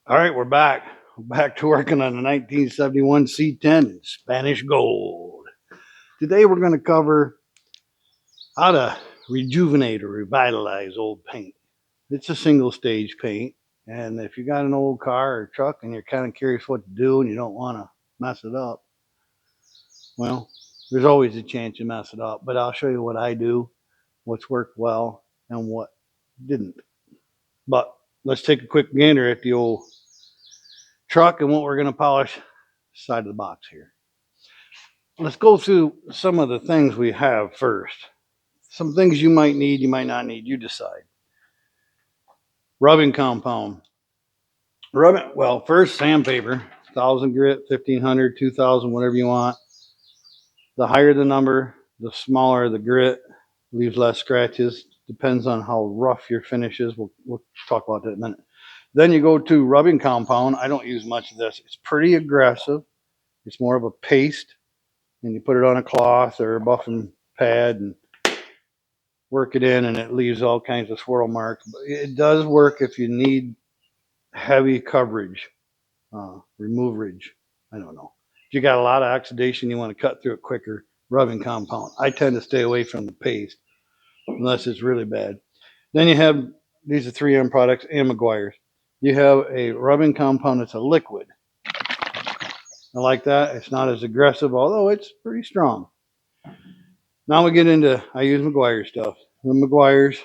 All right, we're back. We're back to working on the 1971 C10 in Spanish gold. Today we're going to cover how to rejuvenate or revitalize old paint. It's a single stage paint, and if you got an old car or truck and you're kind of curious what to do and you don't want to mess it up, well, there's always a chance you mess it up. But I'll show you what I do, what's worked well, and what didn't. But let's take a quick gander at the old truck and what we're going to polish side of the box here. Let's go through some of the things we have first. Some things you might need, you might not need, you decide. Rubbing compound. Rubbing, well, first sandpaper, 1,000 grit, 1,500, 2,000, whatever you want. The higher the number, the smaller the grit, leaves less scratches. Depends on how rough your finish is. We'll talk about that in a minute. Then you go to rubbing compound. I don't use much of this. It's pretty aggressive. It's more of a paste, and you put it on a cloth or a buffing pad and work it in, and it leaves all kinds of swirl marks. But it does work if you need heavy coverage, removerage. I don't know. If you got a lot of oxidation, you want to cut through it quicker, rubbing compound. I tend to stay away from the paste unless it's really bad. Then you have, these are 3M products and McGuire's. You have a rubbing compound that's a liquid. I like that. It's not as aggressive, although it's pretty strong. Now we get into, I use McGuire's stuff. The McGuire's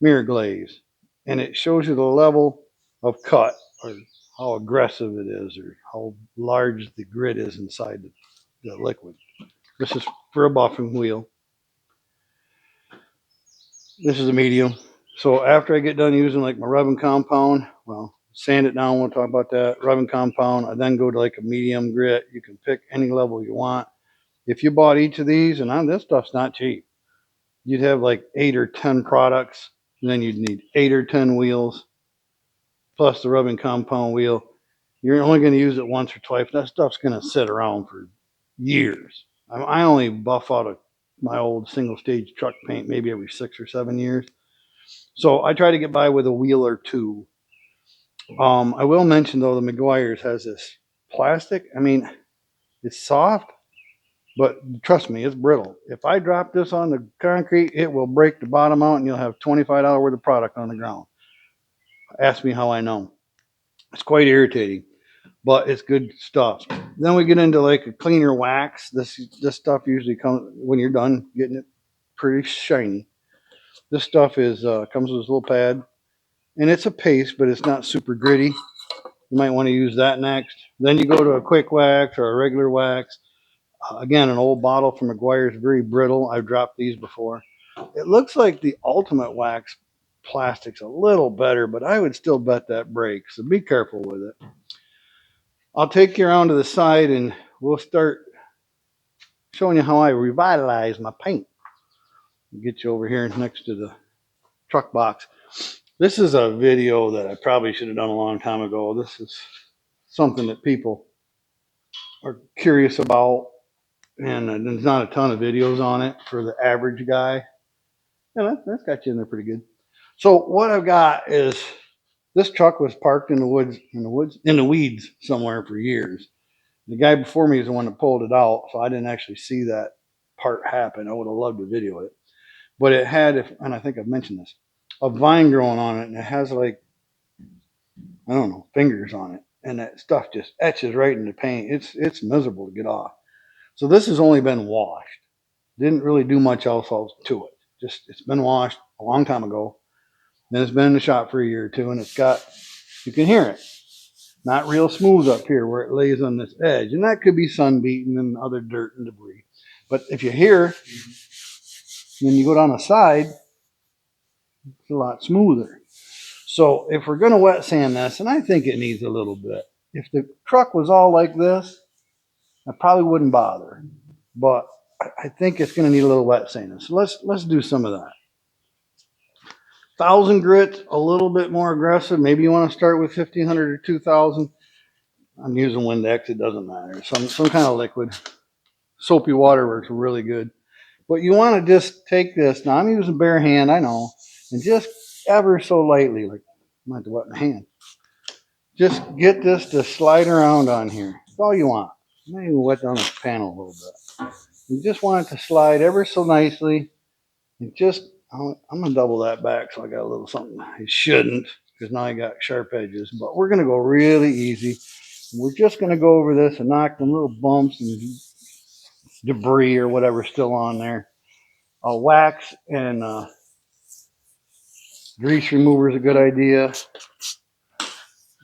mirror glaze. And it shows you the level of cut, or how aggressive it is, or how large the grit is inside the liquid. This is for a buffing wheel. This is a medium. So after I get done using like my rubbing compound, well, sand it down, we'll talk about that. Rubbing compound, I then go to like a medium grit. You can pick any level you want. If you bought each of these, and this stuff's not cheap, you'd have like 8 or 10 products, and then you'd need 8 or 10 wheels, plus the rubbing compound wheel. You're only going to use it once or twice. That stuff's going to sit around for years. I only buff out of my old single stage truck paint maybe every 6 or 7 years. So I try to get by with a wheel or two. I will mention though, the McGuire's has this plastic. I mean, it's soft, but trust me, it's brittle. If I drop this on the concrete, it will break the bottom out and you'll have $25 worth of product on the ground. Ask me how I know. It's quite irritating, but it's good stuff. Then we get into like a cleaner wax. This stuff usually comes when you're done getting it pretty shiny. This stuff is comes with this little pad, and it's a paste, but it's not super gritty. You might want to use that next. Then you go to a quick wax or a regular wax. Again, an old bottle from McGuire's, very brittle. I've dropped these before. It looks like the Ultimate Wax plastic's a little better, but I would still bet that breaks. So be careful with it. I'll take you around to the side and we'll start showing you how I revitalize my paint. I'll get you over here next to the truck box. This is a video that I probably should have done a long time ago. This is something that people are curious about, and there's not a ton of videos on it for the average guy. Yeah, that's got you in there pretty good. So what I've got is, this truck was parked in the weeds somewhere for years. The guy before me is the one that pulled it out, so I didn't actually see that part happen. I would have loved to video it. But it had, and I think I've mentioned this, a vine growing on it, and it has like, I don't know, fingers on it. And that stuff just etches right in the paint. It's miserable to get off. So this has only been washed. Didn't really do much else to it. Just, it's been washed a long time ago. Then it's been in the shop for a year or two, and it's got, you can hear it. Not real smooth up here where it lays on this edge. And that could be sun beaten and other dirt and debris. But if you hear, then you go down the side, it's a lot smoother. So if we're going to wet sand this, and I think it needs a little bit. If the truck was all like this, I probably wouldn't bother. But I think it's going to need a little wet sanding. So let's do some of that. 1,000 grit, a little bit more aggressive. Maybe you want to start with 1,500 or 2,000. I'm using Windex, it doesn't matter. Some kind of liquid. Soapy water works really good. But you want to just take this, now I'm using bare hand, I know, and just ever so lightly, like I might have to wet my hand. Just get this to slide around on here. That's all you want. I'm not even wet down the panel a little bit. You just want it to slide ever so nicely. And just, I'm going to double that back so I got a little something. It shouldn't, because now I got sharp edges. But we're going to go really easy. We're just going to go over this and knock them little bumps and debris or whatever's still on there. Wax and grease remover is a good idea.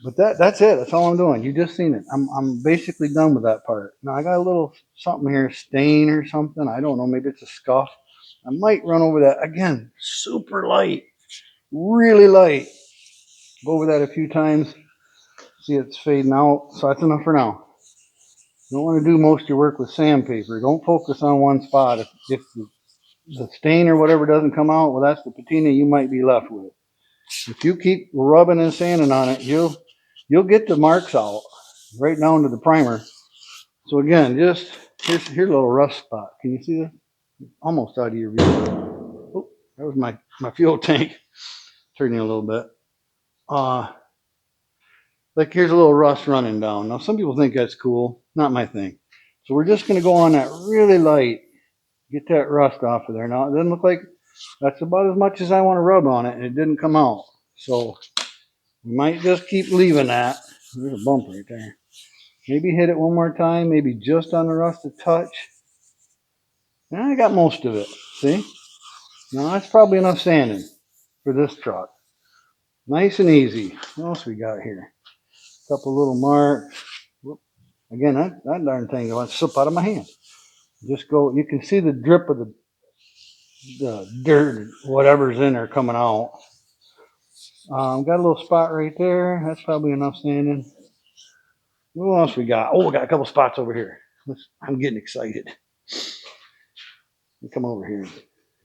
But that's it. That's all I'm doing. You just seen it. I'm basically done with that part. Now I got a little something here, stain or something. I don't know. Maybe it's a scuff. I might run over that again. Super light, really light. Go over that a few times. See it's fading out. So that's enough for now. You don't want to do most of your work with sandpaper. Don't focus on one spot. If the stain or whatever doesn't come out, well, that's the patina you might be left with. If you keep rubbing and sanding on it, you'll get the marks out right down to the primer. So again, just here's a little rust spot. Can you see that? Almost out of your view. Oh, that was my fuel tank turning a little bit. Like here's a little rust running down. Now some people think that's cool. Not my thing. So we're just going to go on that really light. Get that rust off of there. Now it doesn't look like that's about as much as I want to rub on it, and it didn't come out. So we might just keep leaving that. There's a bump right there. Maybe hit it one more time, maybe just on the rust a touch. And I got most of it. See? Now that's probably enough sanding for this truck. Nice and easy. What else we got here? A couple little marks. Whoop. Again, that darn thing wants to slip out of my hand. Just go, you can see the drip of the dirt, whatever's in there coming out. Got a little spot right there. That's probably enough sanding. What else we got? Oh, we got a couple spots over here. I'm getting excited. Come over here.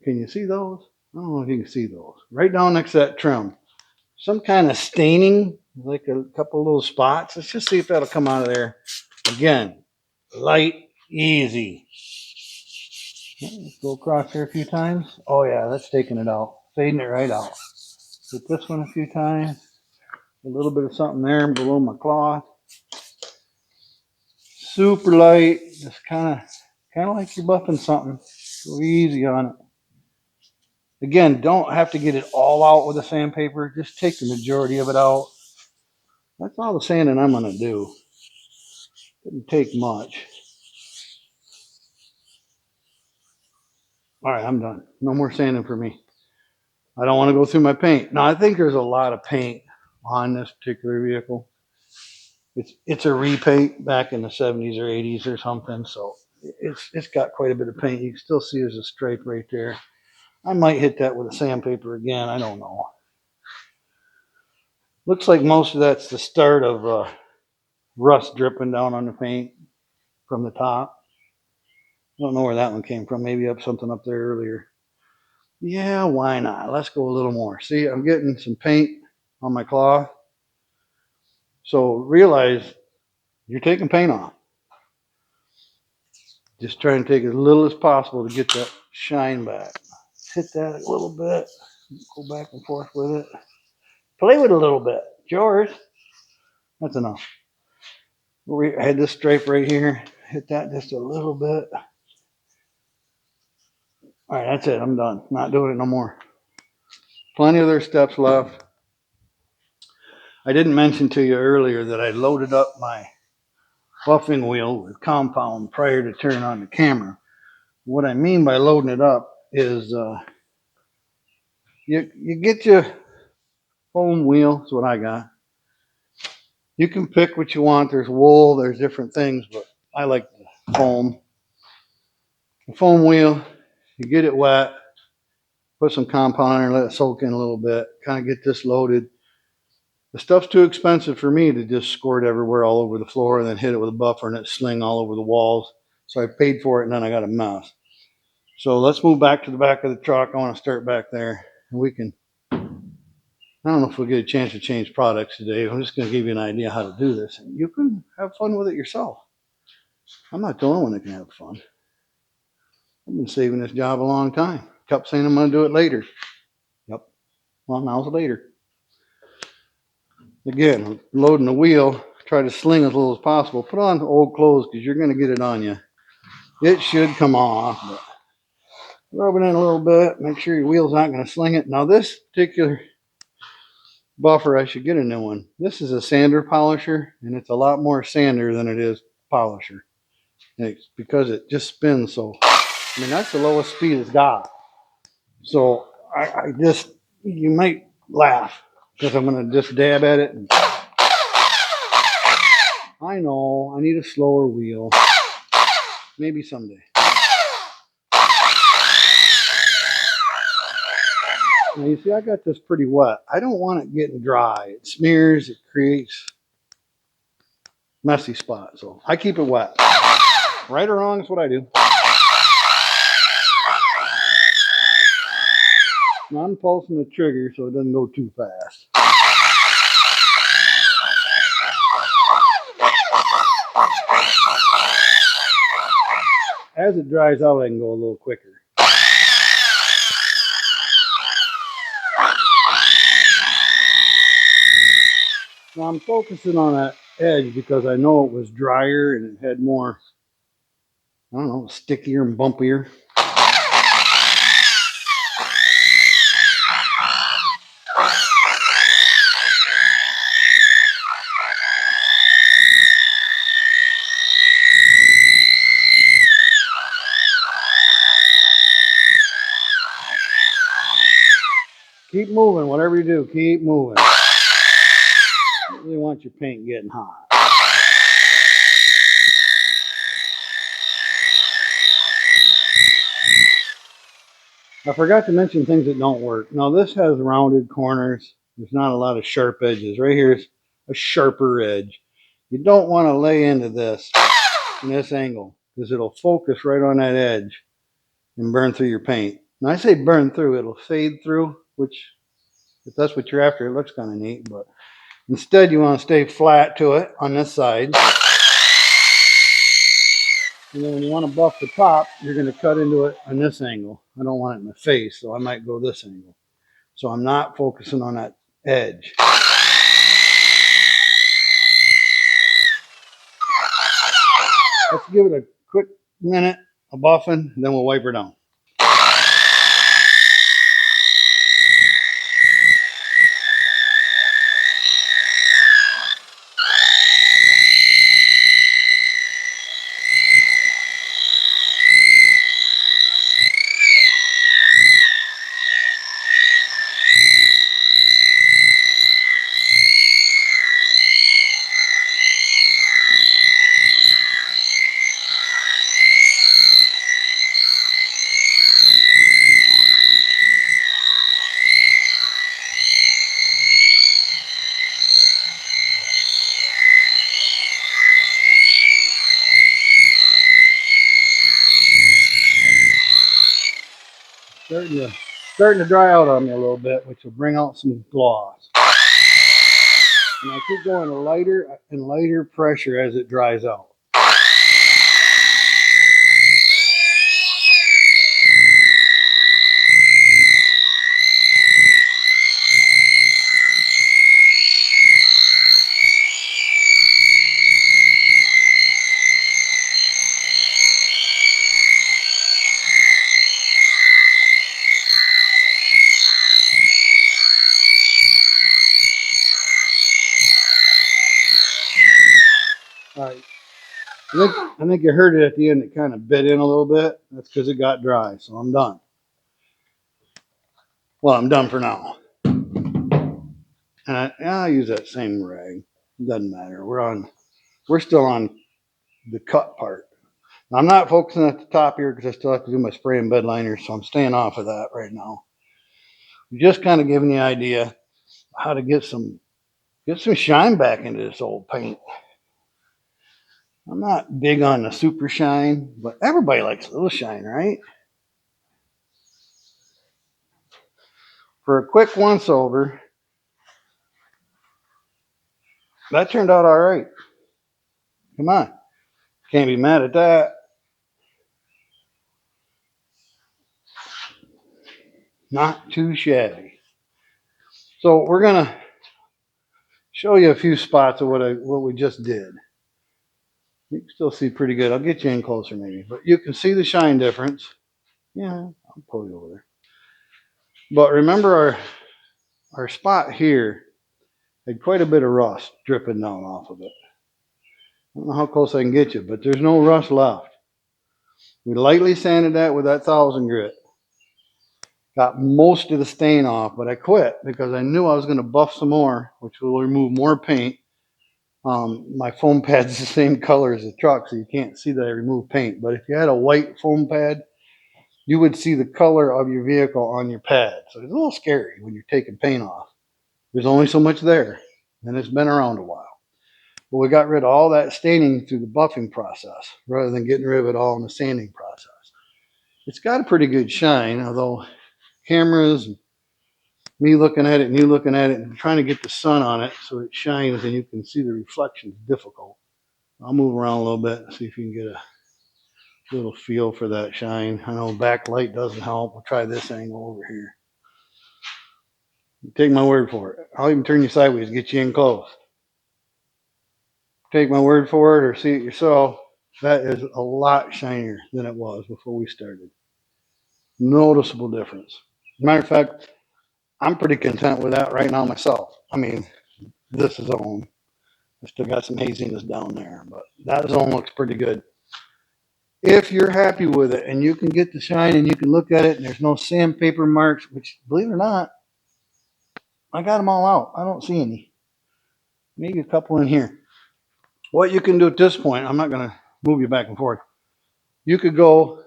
Can you see those? I don't know if you can see those. Right down next to that trim. Some kind of staining, like a couple little spots. Let's just see if that'll come out of there. Again, light, easy. Let's go across here a few times. Oh yeah, that's taking it out. Fading it right out. Hit this one a few times. A little bit of something there below my cloth. Super light. Just kind of like you're buffing something. Go easy on it. Again, don't have to get it all out with the sandpaper. Just take the majority of it out. That's all the sanding I'm going to do. Didn't take much. All right, I'm done. No more sanding for me. I don't want to go through my paint. Now, I think there's a lot of paint on this particular vehicle. It's a repaint back in the 70s or 80s or something, so it's got quite a bit of paint. You can still see there's a stripe right there. I might hit that with a sandpaper again. I don't know. Looks like most of that's the start of rust dripping down on the paint from the top. I don't know where that one came from. Maybe up something up there earlier. Yeah, why not? Let's go a little more. See, I'm getting some paint on my cloth. So realize you're taking paint off. Just try and take as little as possible to get that shine back. Hit that a little bit. Go back and forth with it. Play with it a little bit. Yours. That's enough. I had this stripe right here. Hit that just a little bit. All right, that's it. I'm done. Not doing it no more. Plenty of other steps left. I didn't mention to you earlier that I loaded up my buffing wheel with compound prior to turning on the camera. What I mean by loading it up is you get your foam wheel. That's what I got. You can pick what you want. There's wool. There's different things, but I like the foam. The foam wheel, you get it wet, put some compound on there, let it soak in a little bit, kind of get this loaded. The stuff's too expensive for me to just squirt everywhere all over the floor and then hit it with a buffer and it sling all over the walls. So I paid for it and then I got a mess. So let's move back to the back of the truck. I want to start back there. And we can, I don't know if we'll get a chance to change products today. I'm just going to give you an idea how to do this. And you can have fun with it yourself. I'm not the only one that can have fun. I've been saving this job a long time. Kept saying I'm going to do it later. Yep. Well, now's later. Again, loading the wheel, try to sling as little as possible. Put on old clothes because you're going to get it on you. It should come off, but rub it in a little bit. Make sure your wheel's not going to sling it. Now this particular buffer, I should get a new one. This is a sander polisher, and it's a lot more sander than it is polisher. And it's because it just spins so. I mean, that's the lowest speed it's got. So I just, you might laugh because I'm going to just dab at it. And I know I need a slower wheel. Maybe someday. Now you see, I got this pretty wet. I don't want it getting dry. It smears. It creates messy spots. So I keep it wet. Right or wrong is what I do. Now I'm pulsing the trigger so it doesn't go too fast. As it dries out, I can go a little quicker. Now I'm focusing on that edge because I know it was drier and it had more, I don't know, stickier and bumpier. Keep moving, whatever you do, keep moving. You really want your paint getting hot. I forgot to mention things that don't work. Now this has rounded corners. There's not a lot of sharp edges. Right here's a sharper edge. You don't want to lay into this in this angle because it'll focus right on that edge and burn through your paint. Now I say burn through, it'll fade through, which if that's what you're after, it looks kind of neat, but instead you want to stay flat to it on this side. And then when you want to buff the top, you're going to cut into it on this angle. I don't want it in the face, so I might go this angle. So I'm not focusing on that edge. Let's give it a quick minute of buffing, and then we'll wipe her down. Starting to dry out on me a little bit, which will bring out some gloss. And I keep going lighter and lighter pressure as it dries out. All right. I think you heard it at the end. It kind of bit in a little bit. That's because it got dry. So I'm done. Well, I'm done for now. And I'll use that same rag. It doesn't matter. We're still on the cut part. Now, I'm not focusing at the top here because I still have to do my spray and bed liner, so I'm staying off of that right now. Just kind of giving you an idea how to get some shine back into this old paint. I'm not big on the super shine, but everybody likes a little shine, right? For a quick once over, that turned out all right. Come on. Can't be mad at that. Not too shabby. So we're going to show you a few spots of what we just did. You can still see pretty good. I'll get you in closer maybe, but you can see the shine difference. Yeah, I'll pull you over there. But remember our spot here had quite a bit of rust dripping down off of it. I don't know how close I can get you, but there's no rust left. We lightly sanded that with that 1000 grit. Got most of the stain off, but I quit because I knew I was going to buff some more, which will remove more paint. My foam pad's the same color as the truck, so you can't see that I removed paint. But if you had a white foam pad, you would see the color of your vehicle on your pad. So it's a little scary when you're taking paint off. There's only so much there, and it's been around a while. But we got rid of all that staining through the buffing process rather than getting rid of it all in the sanding process. It's got a pretty good shine, although cameras, me looking at it and you looking at it and trying to get the sun on it so it shines and you can see the reflection is difficult. I'll move around a little bit and see if you can get a little feel for that shine. I know backlight doesn't help. We'll try this angle over here. Take my word for it. I'll even turn you sideways, get you in close. Take my word for it or see it yourself. That is a lot shinier than it was before we started. Noticeable difference. Matter of fact, I'm pretty content with that right now myself. I mean, this zone, I still got some haziness down there, but that zone looks pretty good. If you're happy with it and you can get the shine and you can look at it and there's no sandpaper marks, which believe it or not, I got them all out. I don't see any. Maybe a couple in here. What you can do at this point, I'm not going to move you back and forth. You could go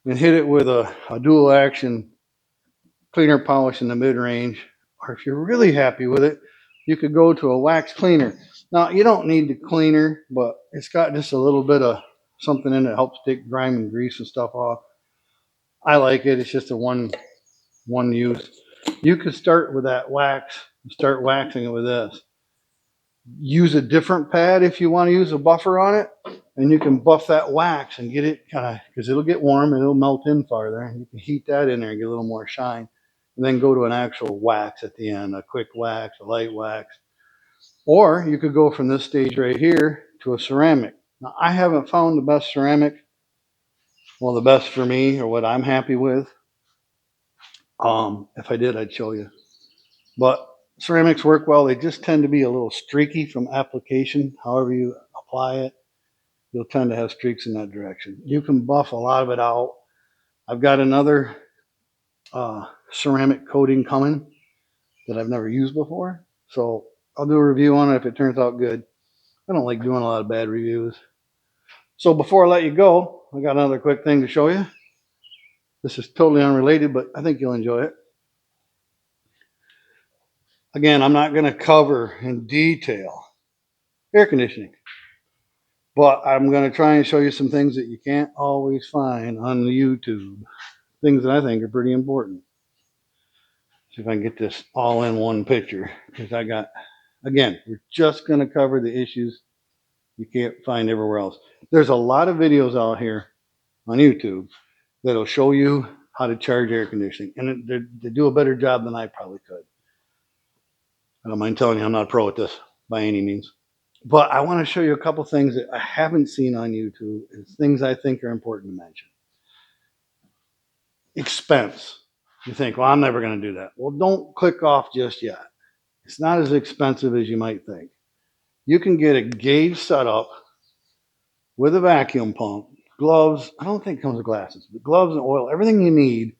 and hit it with a dual action cleaner polish in the mid range. Or if you're really happy with it, you could go to a wax cleaner. Now, you don't need the cleaner, but it's got just a little bit of something in it that helps take grime and grease and stuff off. I like it. It's just a one use. You could start with that wax and start waxing it with this. Use a different pad if you want to use a buffer on it, and you can buff that wax and get it kind of, because it'll get warm and it'll melt in farther, and you can heat that in there and get a little more shine, and then go to an actual wax at the end, a quick wax, a light wax. Or you could go from this stage right here to a ceramic. Now, I haven't found the best ceramic, well, the best for me or what I'm happy with. If I did, I'd show you. But ceramics work well. They just tend to be a little streaky from application. However you apply it, you'll tend to have streaks in that direction. You can buff a lot of it out. I've got another ceramic coating coming that I've never used before. So I'll do a review on it if it turns out good. I don't like doing a lot of bad reviews. So before I let you go, I got another quick thing to show you. This is totally unrelated, but I think you'll enjoy it. Again, I'm not going to cover in detail air conditioning, but I'm going to try and show you some things that you can't always find on the YouTube. Things that I think are pretty important. See if I can get this all in one picture, because I got, again, we're just going to cover the issues you can't find everywhere else. There's a lot of videos out here on YouTube that'll show you how to charge air conditioning, and they do a better job than I probably could. I don't mind telling you I'm not a pro at this by any means. But I want to show you a couple things that I haven't seen on YouTube, and things I think are important to mention. Expense. You think, well, I'm never going to do that. Well, don't click off just yet. It's not as expensive as you might think. You can get a gauge setup with a vacuum pump, gloves. I don't think it comes with glasses, but gloves and oil, everything you need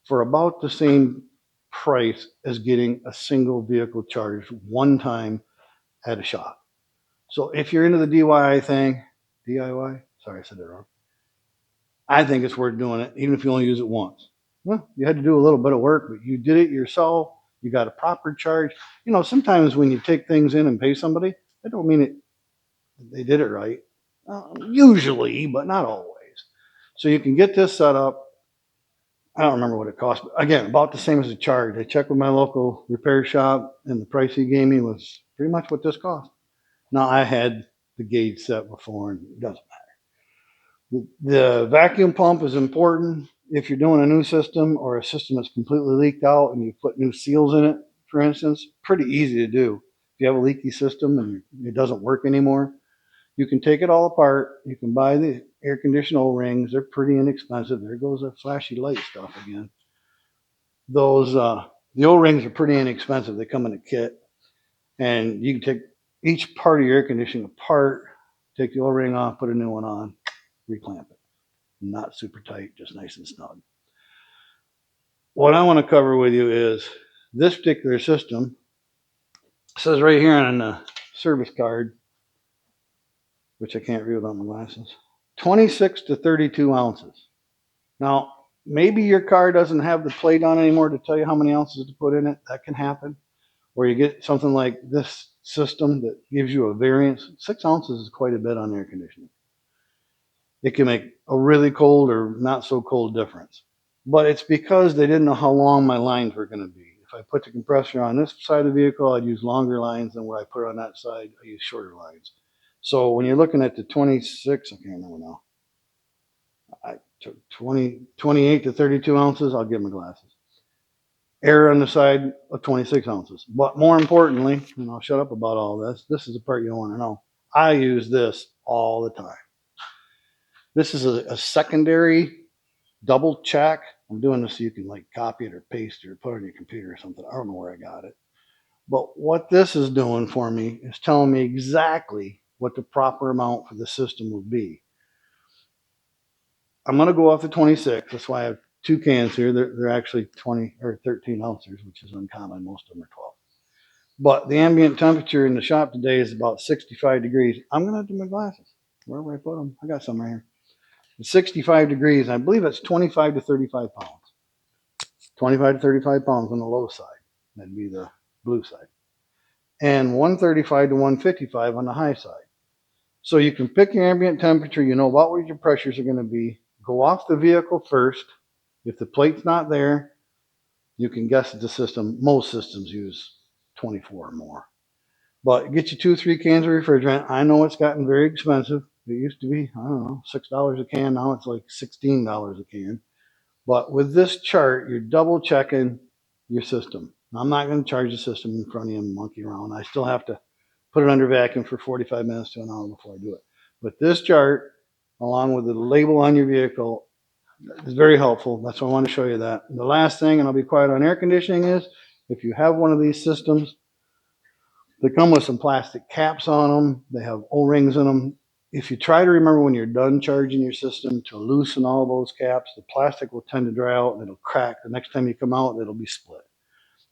for about the same price as getting a single vehicle charged one time at a shop. So if you're into the DIY thing, DIY, sorry, I said that wrong. I think it's worth doing it, even if you only use it once. Well, you had to do a little bit of work, but you did it yourself. You got a proper charge. You know, sometimes when you take things in and pay somebody, that don't mean it they did it right. Usually, but not always. So you can get this set up. I don't remember what it cost, but again, about the same as a charge. I checked with my local repair shop, and the price he gave me was pretty much what this cost. Now, I had the gauge set before, and it doesn't matter. The vacuum pump is important if you're doing a new system or a system that's completely leaked out and you put new seals in it. for instance, pretty easy to do. If you have a leaky system and it doesn't work anymore, you can take it all apart. You can buy the air conditioner O-rings. They're pretty inexpensive. There goes that flashy light stuff again. Those the O-rings are pretty inexpensive. They come in a kit, and you can take each part of your air conditioning apart, take the O-ring off, put a new one on, reclamp it. Not super tight, just nice and snug. What I want to cover with you is this particular system. It says right here on the service card, which I can't read without my glasses, 26 to 32 ounces. Now, maybe your car doesn't have the plate on anymore to tell you how many ounces to put in it. That can happen. Or you get something like this system that gives you a variance. 6 ounces is quite a bit on air conditioning. It can make a really cold or not so cold difference. But it's because they didn't know how long my lines were going to be. If I put the compressor on this side of the vehicle, I'd use longer lines than what I put on that side. I use shorter lines. So when you're looking at the 26, I can't remember now. I took 28 to 32 ounces. I'll give my glasses. Air on the side of 26 ounces. But more importantly, and I'll shut up about all this, this is the part you don't want to know. I use this all the time. This is a secondary double check. I'm doing this so you can like copy it or paste it or put it on your computer or something. I don't know where I got it. But what this is doing for me is telling me exactly what the proper amount for the system would be. I'm going to go off the 26. That's why I have 2 cans here. They're actually 20 or 13 ounces, which is uncommon. Most of them are 12. But the ambient temperature in the shop today is about 65 degrees. I'm going to do my glasses. Wherever I put them, I got some right here. It's 65 degrees. And I believe it's 25 to 35 pounds. 25 to 35 pounds on the low side. That'd be the blue side. And 135 to 155 on the high side. So you can pick your ambient temperature. You know about where your pressures are going to be. Go off the vehicle first. If the plate's not there, you can guess that the system, most systems use 24 or more. But get you 2 or 3 cans of refrigerant. I know it's gotten very expensive. It used to be, I don't know, $6 a can. Now it's like $16 a can. But with this chart, you're double checking your system. Now, I'm not going to charge the system in front of you and monkey around. I still have to put it under vacuum for 45 minutes to an hour before I do it. But this chart, along with the label on your vehicle, is very helpful. That's why I want to show you that. And the last thing, and I'll be quiet on air conditioning, is if you have one of these systems, they come with some plastic caps on them. They have O-rings in them. If you try to remember when you're done charging your system to loosen all those caps, the plastic will tend to dry out and it'll crack. The next time you come out, it'll be split.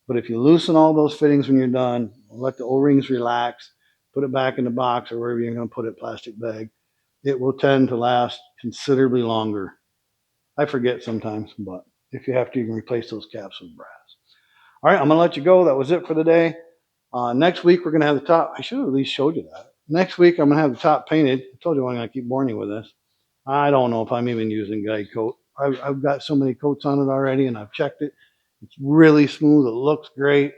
But if you loosen all those fittings when you're done, let the O-rings relax, put it back in the box or wherever you're going to put it, plastic bag, it will tend to last considerably longer. I forget sometimes, but if you have to, you can replace those caps with brass. All right, I'm going to let you go. That was it for the day. Next week, we're going to have the top. I should have at least showed you that. Next week, I'm going to have the top painted. I told you I'm going to keep boring you with this. I don't know if I'm even using guide coat. I've got so many coats on it already, and I've checked it. It's really smooth. It looks great.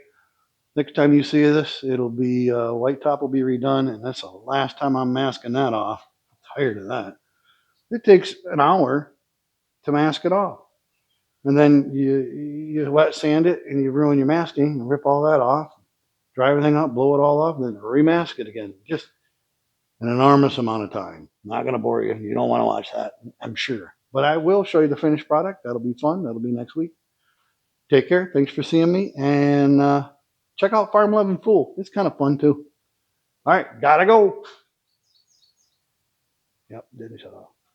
Next time you see this, it'll be white top will be redone, and that's the last time I'm masking that off. I'm tired of that. It takes an hour to mask it off. And then you wet sand it, and you ruin your masking, and rip all that off, dry everything up, blow it all off, and then remask it again. Just an enormous amount of time. Not going to bore you. You don't want to watch that, I'm sure. But I will show you the finished product. That'll be fun. That'll be next week. Take care. Thanks for seeing me. And check out Farm Loving Fool. It's kind of fun, too. All right. Gotta go. Yep. Didn't shut off.